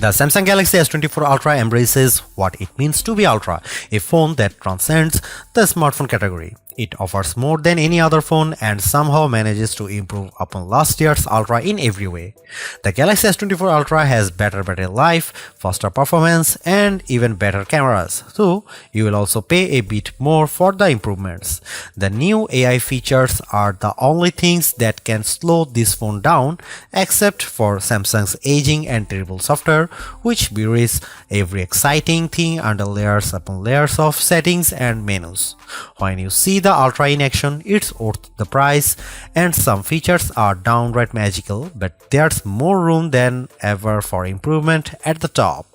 The Samsung Galaxy S24 Ultra embraces what it means to be Ultra, a phone that transcends the smartphone category. It offers more than any other phone and somehow manages to improve upon last year's Ultra in every way. The Galaxy S24 Ultra has better battery life, faster performance, and even better cameras, so you will also pay a bit more for the improvements. The new AI features are the only things that can slow this phone down, except for Samsung's aging and terrible software, which buries every exciting thing under layers upon layers of settings and menus. When you see the Ultra in action, it's worth the price, and some features are downright magical, but there's more room than ever for improvement at the top.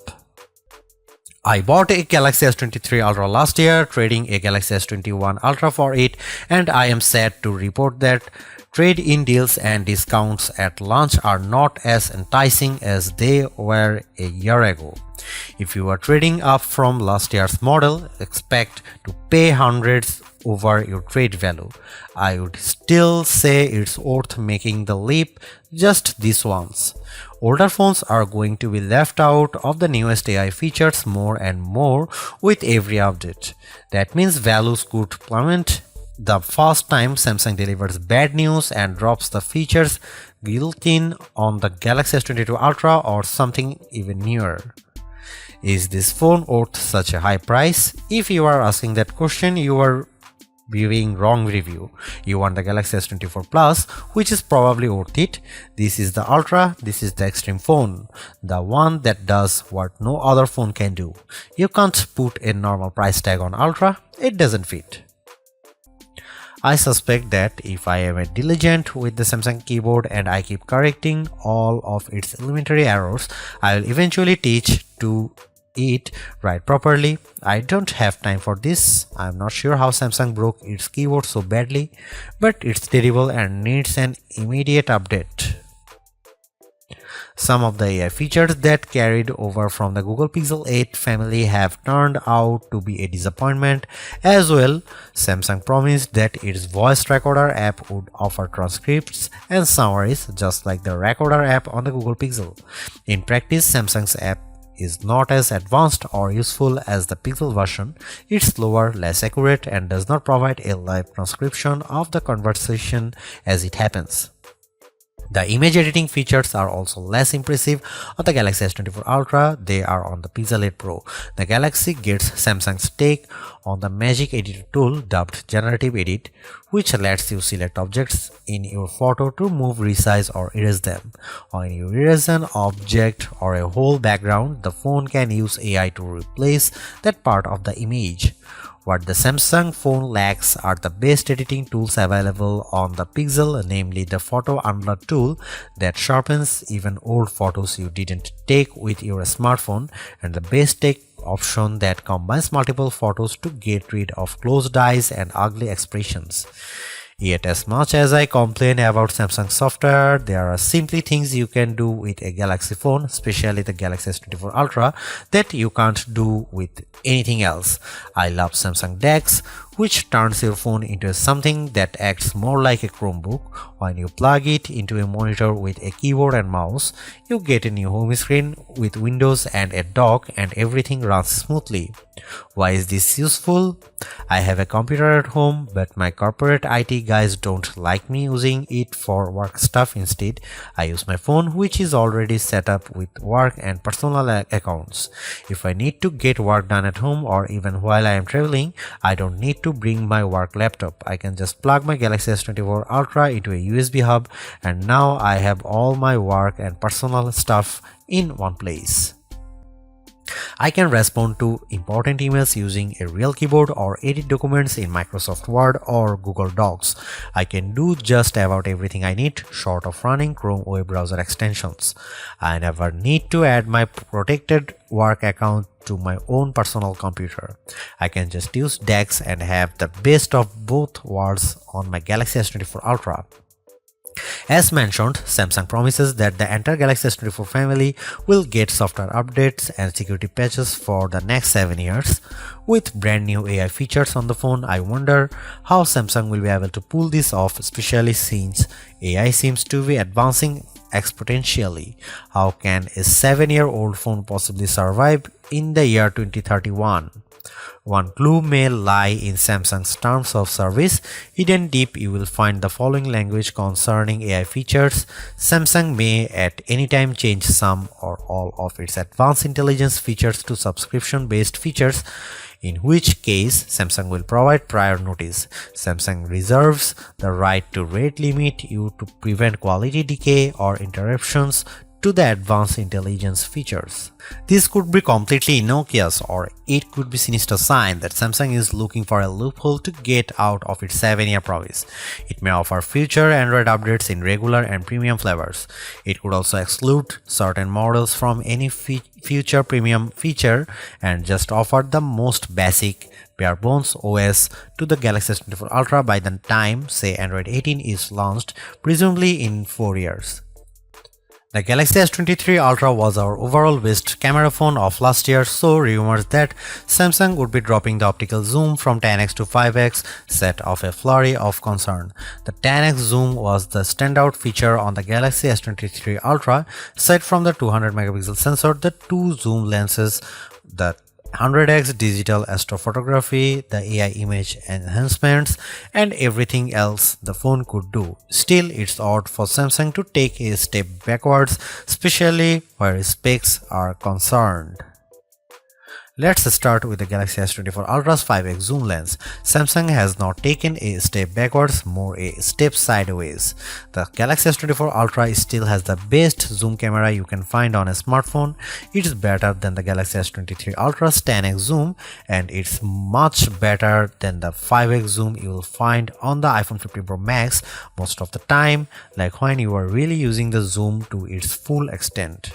I bought a Galaxy S23 Ultra last year, trading a Galaxy S21 Ultra for it, and I am sad to report that trade-in deals and discounts at launch are not as enticing as they were a year ago. If you are trading up from last year's model, expect to pay hundreds over your trade value. I would still say it's worth making the leap just this once. Older phones are going to be left out of the newest AI features more and more with every update. That means values could plummet the first time Samsung delivers bad news and drops the features built in on the Galaxy S22 Ultra or something even newer. Is this phone worth such a high price? If you are asking that question, you are viewing wrong review. You want the Galaxy S24 Plus, which is probably worth it. This is the Ultra, this is the extreme phone, the one that does what no other phone can do. You can't put a normal price tag on Ultra, it doesn't fit. I suspect that if I am a diligent with the Samsung keyboard and I keep correcting all of its elementary errors, I will eventually teach to it right properly. I don't have time for this. I'm not sure how Samsung broke its keyboard so badly, but it's terrible and needs an immediate update. Some of the AI features that carried over from the Google Pixel 8 family have turned out to be a disappointment as well. Samsung promised that its voice recorder app would offer transcripts and summaries just like the recorder app on the Google Pixel. In practice, Samsung's app is not as advanced or useful as the Pixel version. It's slower, less accurate, and does not provide a live transcription of the conversation as it happens. The image editing features are also less impressive on the Galaxy S24 Ultra. They are on the Pixel 8 Pro. The Galaxy gets Samsung's take on the magic editor tool dubbed Generative Edit, which lets you select objects in your photo to move, resize, or erase them. When you erase an object or a whole background, the phone can use AI to replace that part of the image. What the Samsung phone lacks are the best editing tools available on the Pixel, namely the Photo Unblur tool that sharpens even old photos you didn't take with your smartphone, and the best take option that combines multiple photos to get rid of closed eyes and ugly expressions. Yet as much as I complain about Samsung software, there are simply things you can do with a Galaxy phone, especially the Galaxy S24 Ultra, that you can't do with anything else. I love Samsung DeX, which turns your phone into something that acts more like a Chromebook. When you plug it into a monitor with a keyboard and mouse, you get a new home screen with windows and a dock, and everything runs smoothly. Why is this useful? I have a computer at home, but my corporate IT guys don't like me using it for work stuff. Instead, I use my phone, which is already set up with work and personal accounts. If I need to get work done at home or even while I am traveling, I don't need to bring my work laptop. I can just plug my Galaxy S24 Ultra into a USB hub, and now I have all my work and personal stuff in one place. I can respond to important emails using a real keyboard or edit documents in Microsoft Word or Google Docs. I can do just about everything I need, short of running Chrome web browser extensions. I never need to add my protected work account to my own personal computer. I can just use DeX and have the best of both worlds on my Galaxy S24 Ultra. As mentioned, Samsung promises that the entire Galaxy S24 family will get software updates and security patches for the next 7 years. With brand new AI features on the phone, I wonder how Samsung will be able to pull this off, especially since AI seems to be advancing exponentially. How can a 7-year-old phone possibly survive in the year 2031? One clue may lie in Samsung's terms of service. Hidden deep, you will find the following language concerning AI features. Samsung may at any time change some or all of its advanced intelligence features to subscription-based features, in which case Samsung will provide prior notice. Samsung reserves the right to rate limit you to prevent quality decay or interruptions to the advanced intelligence features. This could be completely innocuous, or it could be sinister sign that Samsung is looking for a loophole to get out of its 7-year promise. It may offer future Android updates in regular and premium flavors. It could also exclude certain models from any future premium feature and just offer the most basic bare bones OS to the Galaxy S24 Ultra by the time, say, Android 18 is launched, presumably in 4 years. The Galaxy S23 Ultra was our overall best camera phone of last year, so rumors that Samsung would be dropping the optical zoom from 10x to 5x set off a flurry of concern. The 10x zoom was the standout feature on the Galaxy S23 Ultra. Aside from the 200 megapixel sensor, the two zoom lenses, the 100x digital astrophotography, the AI image enhancements, and everything else the phone could do. Still, it's odd for Samsung to take a step backwards, especially where specs are concerned. Let's start with the Galaxy S24 Ultra's 5x zoom lens. Samsung has not taken a step backwards, more a step sideways. The Galaxy S24 Ultra still has the best zoom camera you can find on a smartphone. It's better than the Galaxy S23 Ultra's 10x zoom, and it's much better than the 5x zoom you will find on the iPhone 15 Pro Max most of the time, like when you are really using the zoom to its full extent.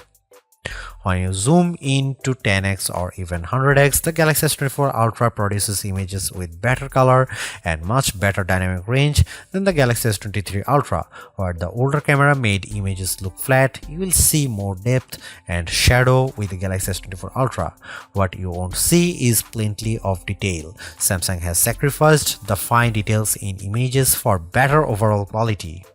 When you zoom in to 10x or even 100x, the Galaxy S24 Ultra produces images with better color and much better dynamic range than the Galaxy S23 Ultra. Where the older camera made images look flat, you will see more depth and shadow with the Galaxy S24 Ultra. What you won't see is plenty of detail. Samsung has sacrificed the fine details in images for better overall quality.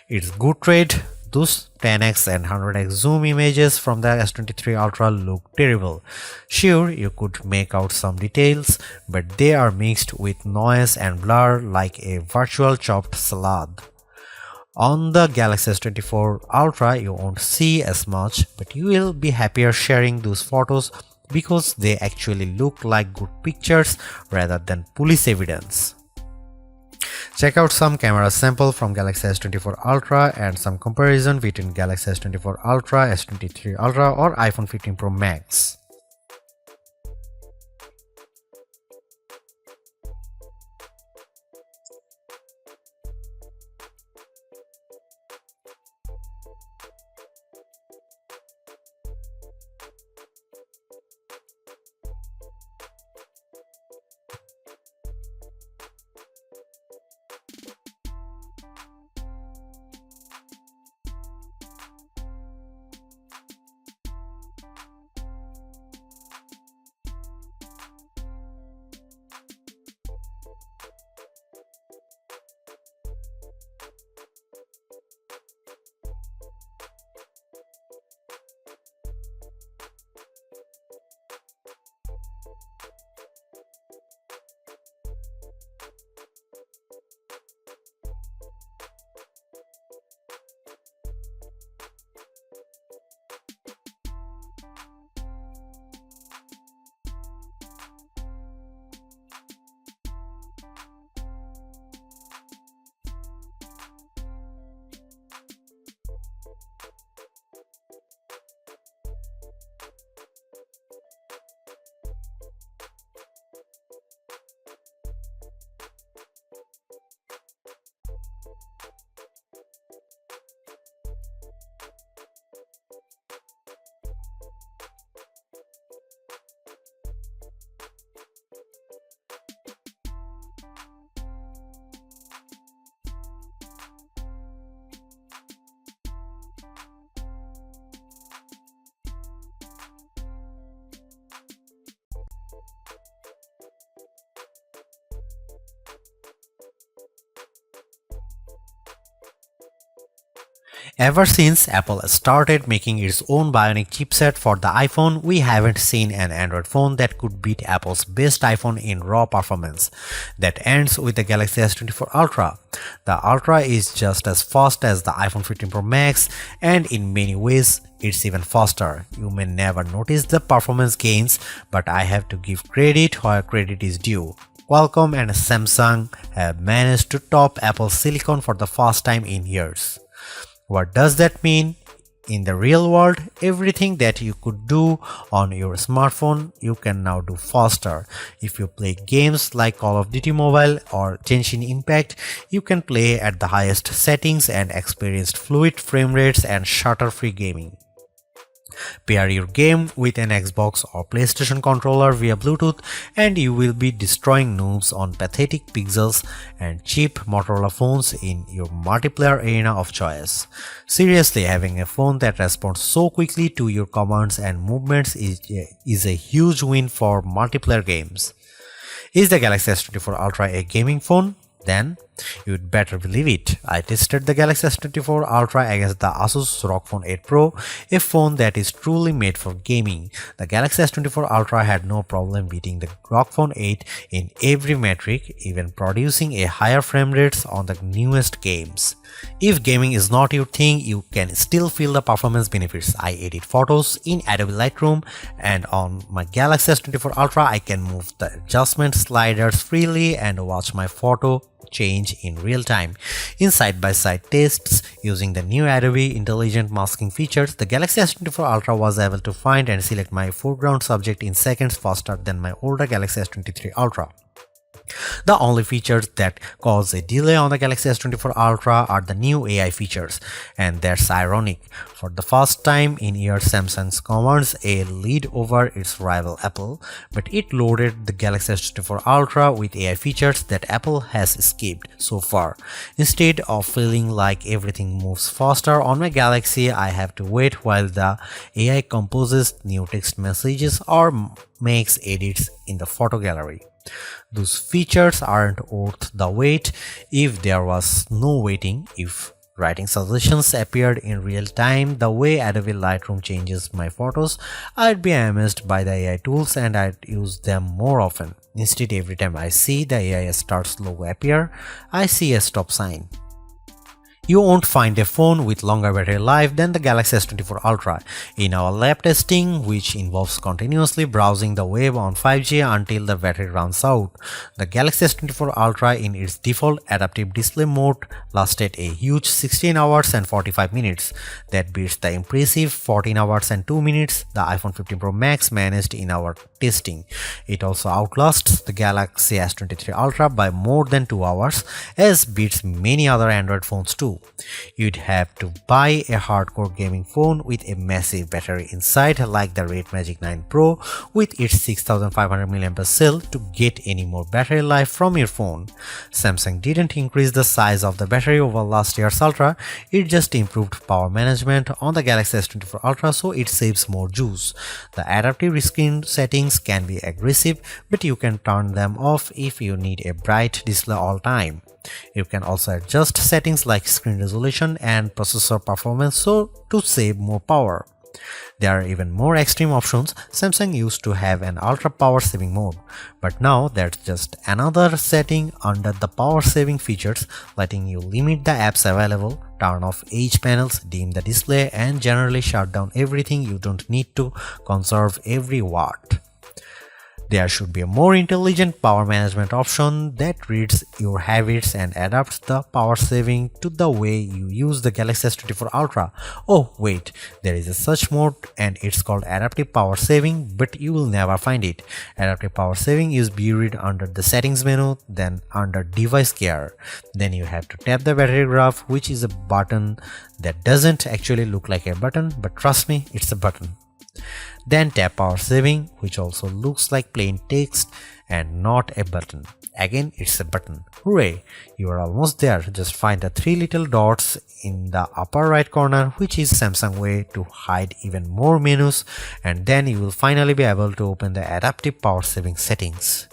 It's good trade. Those 10x and 100x zoom images from the S23 Ultra look terrible. Sure, you could make out some details, but they are mixed with noise and blur like a virtual chopped salad. On the Galaxy S24 Ultra, you won't see as much, but you will be happier sharing those photos because they actually look like good pictures rather than police evidence. Check out some camera sample from Galaxy S24 Ultra and some comparison between Galaxy S24 Ultra, S23 Ultra or iPhone 15 Pro Max. Ever since Apple started making its own Bionic chipset for the iPhone, we haven't seen an Android phone that could beat Apple's best iPhone in raw performance. That ends with the Galaxy S24 Ultra. The Ultra is just as fast as the iPhone 15 Pro Max, and in many ways, it's even faster. You may never notice the performance gains, but I have to give credit where credit is due. Qualcomm and Samsung have managed to top Apple's silicon for the first time in years. What does that mean? In the real world, everything that you could do on your smartphone, you can now do faster. If you play games like Call of Duty Mobile or Genshin Impact, you can play at the highest settings and experience fluid frame rates and stutter-free gaming. Pair your game with an Xbox or PlayStation controller via Bluetooth and you will be destroying noobs on pathetic pixels and cheap Motorola phones in your multiplayer arena of choice. Seriously, having a phone that responds so quickly to your commands and movements is a huge win for multiplayer games. Is the Galaxy S24 Ultra a gaming phone? Then you'd better believe it. I tested the Galaxy S24 Ultra against the Asus ROG Phone 8 Pro, a phone that is truly made for gaming. The Galaxy S24 Ultra had no problem beating the ROG Phone 8 in every metric, even producing a higher frame rates on the newest games. If gaming is not your thing, you can still feel the performance benefits. I edit photos in Adobe Lightroom, and on my Galaxy S24 Ultra I can move the adjustment sliders freely and watch my photo change in real time. In side-by-side tests using the new Adobe Intelligent Masking features, the Galaxy S24 Ultra was able to find and select my foreground subject in seconds faster than my older Galaxy S23 Ultra. The only features that cause a delay on the Galaxy S24 Ultra are the new AI features, and that's ironic. For the first time in years, Samsung's commands a lead over its rival Apple, but it loaded the Galaxy S24 Ultra with AI features that Apple has skipped so far. Instead of feeling like everything moves faster on my Galaxy, I have to wait while the AI composes new text messages or makes edits in the photo gallery. Those features aren't worth the wait if there was no waiting. If writing suggestions appeared in real time the way Adobe Lightroom changes my photos, I'd be amazed by the AI tools and I'd use them more often. Instead, every time I see the AI starts logo appear, I see a stop sign. You won't find a phone with longer battery life than the Galaxy S24 Ultra. In our lab testing, which involves continuously browsing the web on 5G until the battery runs out, the Galaxy S24 Ultra in its default adaptive display mode lasted a huge 16 hours and 45 minutes. That beats the impressive 14 hours and 2 minutes the iPhone 15 Pro Max managed in our testing. It also outlasts the Galaxy S23 Ultra by more than 2 hours, as beats many other Android phones too. You'd have to buy a hardcore gaming phone with a massive battery inside like the Red Magic 9 Pro with its 6500 mAh cell to get any more battery life from your phone. Samsung didn't increase the size of the battery over last year's Ultra, it just improved power management on the Galaxy S24 Ultra so it saves more juice. The adaptive screen settings can be aggressive, but you can turn them off if you need a bright display all time. You can also adjust settings like screen resolution and processor performance to save more power. There are even more extreme options. Samsung used to have an ultra power saving mode, but now that's just another setting under the power saving features, letting you limit the apps available, turn off edge panels, dim the display, and generally shut down everything you don't need to conserve every watt. There should be a more intelligent power management option that reads your habits and adapts the power saving to the way you use the Galaxy S24 Ultra. Oh wait, there is a such mode and it's called adaptive power saving, but you will never find it. Adaptive power saving is buried under the settings menu, then under device care. Then you have to tap the battery graph, which is a button that doesn't actually look like a button, but trust me, it's a button. Then tap power saving, which also looks like plain text and not a button. Again, it's a button. Hooray! You are almost there. Just find the three little dots in the upper right corner, which is Samsung way to hide even more menus, and then you will finally be able to open the adaptive power saving settings.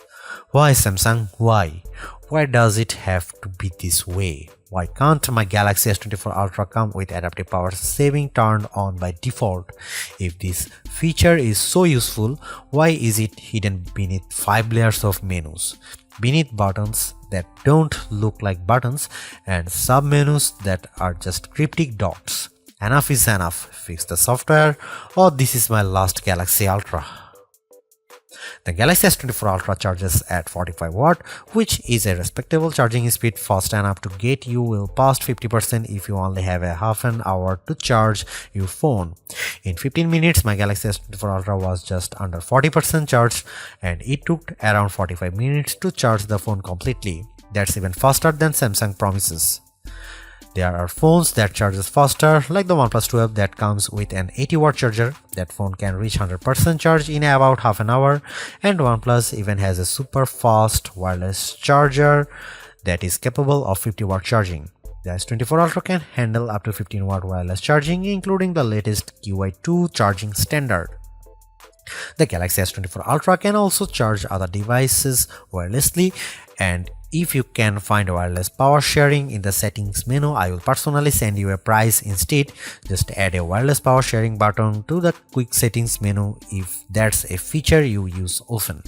Why Samsung? Why? Why does it have to be this way? Why can't my Galaxy S24 Ultra come with adaptive power saving turned on by default? If this feature is so useful, why is it hidden beneath 5 layers of menus? Beneath buttons that don't look like buttons and sub-menus that are just cryptic dots. Enough is enough. Fix the software, or this is my last Galaxy Ultra. The Galaxy S24 Ultra charges at 45 watt, which is a respectable charging speed, fast enough to get you well past 50% if you only have a half an hour to charge your phone. In 15 minutes, my Galaxy S24 Ultra was just under 40% charged, and it took around 45 minutes to charge the phone completely. That's even faster than Samsung promises. There are phones that charges faster, like the OnePlus 12 that comes with an 80 watt charger. That phone can reach 100% charge in about half an hour, and OnePlus even has a super fast wireless charger that is capable of 50 watt charging. The S24 Ultra can handle up to 15 watt wireless charging, including the latest QI2 charging standard. The Galaxy S24 Ultra can also charge other devices wirelessly, and if you can find wireless power sharing in the settings menu, I will personally send you a price instead. Just add a wireless power sharing button to the quick settings menu if that's a feature you use often.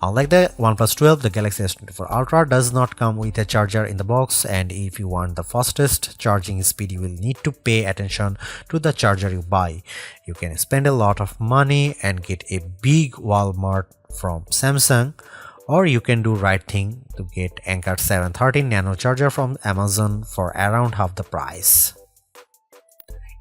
Unlike the OnePlus 12, the Galaxy S24 Ultra does not come with a charger in the box, and if you want the fastest charging speed, you will need to pay attention to the charger you buy. You can spend a lot of money and get a big Walmart from Samsung, or you can do right thing to get Anker 713 Nano charger from Amazon for around half the price.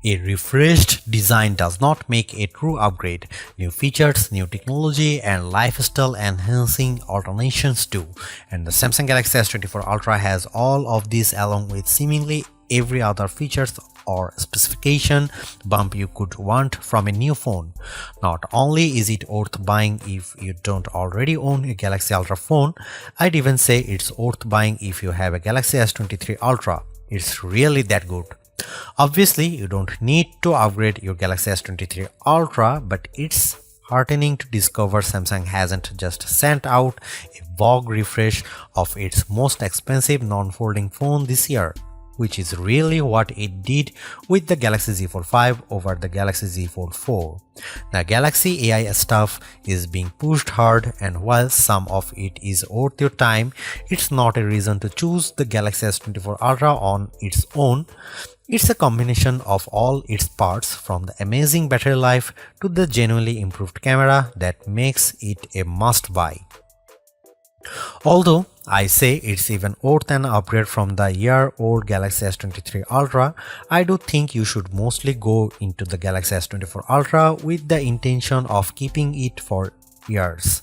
A refreshed design does not make a true upgrade. New features, new technology, and lifestyle enhancing alternations do. And the Samsung Galaxy S24 Ultra has all of these along with seemingly every other features or specification bump you could want from a new phone. Not only is it worth buying if you don't already own a Galaxy Ultra phone, I'd even say it's worth buying if you have a Galaxy S23 Ultra. It's really that good. Obviously, you don't need to upgrade your Galaxy S23 Ultra, but it's heartening to discover Samsung hasn't just sent out a vogue refresh of its most expensive non-folding phone this year, which is really what it did with the Galaxy Z Fold 5 over the Galaxy Z Fold 4. The Galaxy AI stuff is being pushed hard, and while some of it is worth your time, it's not a reason to choose the Galaxy S24 Ultra on its own. It's a combination of all its parts, from the amazing battery life to the genuinely improved camera, that makes it a must-buy. Although I say it's even worth an upgrade from the year-old Galaxy S23 Ultra, I do think you should mostly go into the Galaxy S24 Ultra with the intention of keeping it for years.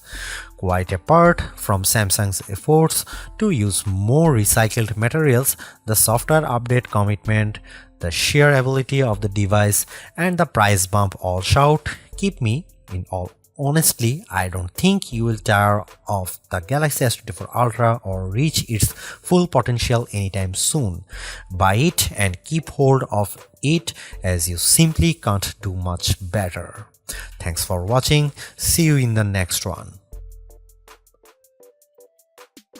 Quite apart from Samsung's efforts to use more recycled materials, the software update commitment, the sheer ability of the device, and the price bump all shout, keep me in all. Honestly, I don't think you will tire of the Galaxy S24 Ultra or reach its full potential anytime soon. Buy it and keep hold of it, as you simply can't do much better. Thanks for watching. See you in the next one.